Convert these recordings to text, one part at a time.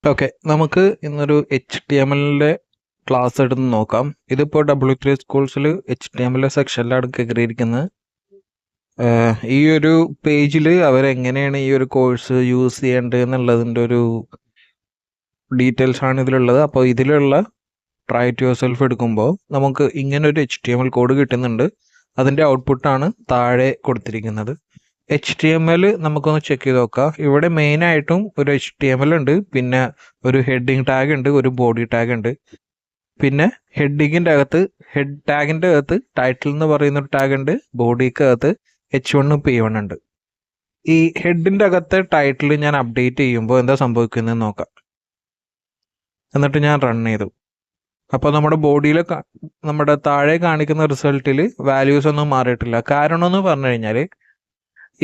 Okay, നമുക്ക് ഇന്നൊരു HTML-ന്റെ class എടുത്ത് നോക്കാം. ഇതിപ്പോൾ W3 സ്കൂൾസിൽ HTML സെക്ഷനിലാണ് കയറിയിരിക്കുന്നത്. ഈ ഒരു പേജിൽ അവരെങ്ങനെയാണ് ഈ ഒരു കോഴ്സ് യൂസ് ചെയ്യേണ്ടത് എന്നുള്ളതിൻ്റെ ഒരു ഡീറ്റെയിൽസ് ആണ് ഇതിലുള്ളത്. അപ്പോൾ ഇതിലുള്ള ട്രൈ ടു യുവർ സെൽഫ് എടുക്കുമ്പോൾ നമുക്ക് ഇങ്ങനെ ഒരു HTML കോഡ് കിട്ടുന്നുണ്ട്. അതിൻ്റെ ഔട്ട്പുട്ടാണ് താഴെ കൊടുത്തിരിക്കുന്നത്. HTML നമുക്കൊന്ന് ചെക്ക് ചെയ്ത് നോക്കാം. ഇവിടെ മെയിനായിട്ടും ഒരു HTML ഉണ്ട്, പിന്നെ ഒരു ഹെഡിങ് ടാഗ് ഉണ്ട്, ഒരു ബോഡി ടാഗ് ഉണ്ട്. പിന്നെ ഹെഡിങ്ങിൻ്റെ അകത്ത് ഹെഡ് ടാഗിൻ്റെ അകത്ത് ടൈറ്റിൽ എന്ന് പറയുന്ന ഒരു ടാഗ് ഉണ്ട്, ബോഡിക്ക് അകത്ത് H1 P1 ഉണ്ട്. ഈ ഹെഡിൻ്റെ അകത്തെ ടൈറ്റിൽ ഞാൻ അപ്ഡേറ്റ് ചെയ്യുമ്പോൾ എന്താ സംഭവിക്കുന്നതെന്ന് നോക്കാം. എന്നിട്ട് ഞാൻ റൺ ചെയ്തു. അപ്പോൾ നമ്മുടെ ബോഡിയിൽ നമ്മുടെ താഴെ കാണിക്കുന്ന റിസൾട്ടിൽ വാല്യൂസ് ഒന്നും മാറിയിട്ടില്ല. കാരണം എന്ന് പറഞ്ഞു കഴിഞ്ഞാൽ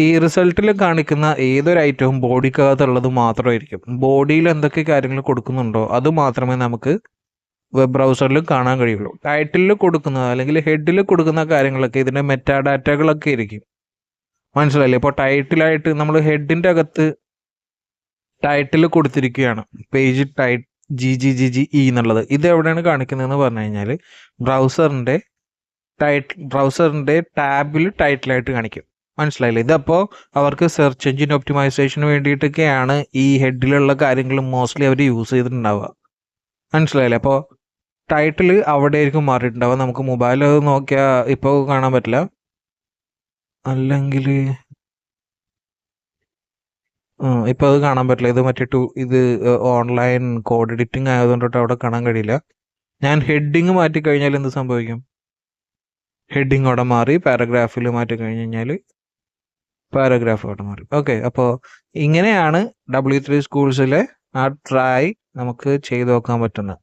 ഈ റിസൾട്ടിൽ കാണിക്കുന്ന ഏതൊരു ഐറ്റവും ബോഡിക്കകത്തുള്ളത് മാത്രമായിരിക്കും. ബോഡിയിൽ എന്തൊക്കെ കാര്യങ്ങൾ കൊടുക്കുന്നുണ്ടോ അത് മാത്രമേ നമുക്ക് വെബ് ബ്രൗസറിൽ കാണാൻ കഴിയുള്ളൂ. ടൈറ്റിലിൽ കൊടുക്കുന്ന അല്ലെങ്കിൽ ഹെഡിൽ കൊടുക്കുന്ന കാര്യങ്ങളൊക്കെ ഇതിൻ്റെ മെറ്റാ ഡാറ്റകളൊക്കെ ആയിരിക്കും. മനസ്സിലായില്ലേ? ഇപ്പോൾ ടൈറ്റിലായിട്ട് നമ്മൾ ഹെഡിൻ്റെ അകത്ത് ടൈറ്റിൽ കൊടുത്തിരിക്കുകയാണ്, പേജ് ടൈറ്റ് GGGGE എന്നുള്ളത്. ഇത് എവിടെയാണ് കാണിക്കുന്നതെന്ന് പറഞ്ഞു കഴിഞ്ഞാൽ ബ്രൗസറിൻ്റെ ടാബിൽ ടൈറ്റിലായിട്ട് കാണിക്കും. മനസ്സിലായില്ലേ? ഇതപ്പോൾ അവർക്ക് സെർച്ച് എഞ്ചിൻ ഒപ്റ്റിമൈസേഷന് വേണ്ടിയിട്ടൊക്കെയാണ് ഈ ഹെഡിലുള്ള കാര്യങ്ങൾ മോസ്റ്റ്ലി അവർ യൂസ് ചെയ്തിട്ടുണ്ടാവുക. മനസ്സിലായില്ലേ? അപ്പോൾ ടൈറ്റിൽ അവിടെ ആയിരിക്കും മാറിയിട്ടുണ്ടാവുക. നമുക്ക് മൊബൈൽ നോക്കിയാൽ ഇപ്പോൾ കാണാൻ പറ്റില്ല, അല്ലെങ്കിൽ ഇപ്പോൾ അത് കാണാൻ പറ്റില്ല. ഇത് ഇത് ഓൺലൈൻ കോഡ് എഡിറ്റിംഗ് ആയതുകൊണ്ടിട്ട് അവിടെ കാണാൻ കഴിയില്ല. ഞാൻ ഹെഡിങ് മാറ്റി കഴിഞ്ഞാൽ എന്ത് സംഭവിക്കും? ഹെഡിങ് അവിടെ മാറി. പാരഗ്രാഫിൽ മാറ്റി കഴിഞ്ഞ് കഴിഞ്ഞാൽ പാരഗ്രാഫ് അവിടെ മാറി. ഓക്കെ, അപ്പോൾ ഇങ്ങനെയാണ് W3 സ്കൂൾസിലെ ആ ട്രൈ നമുക്ക് ചെയ്ത് നോക്കാൻ പറ്റുന്നത്.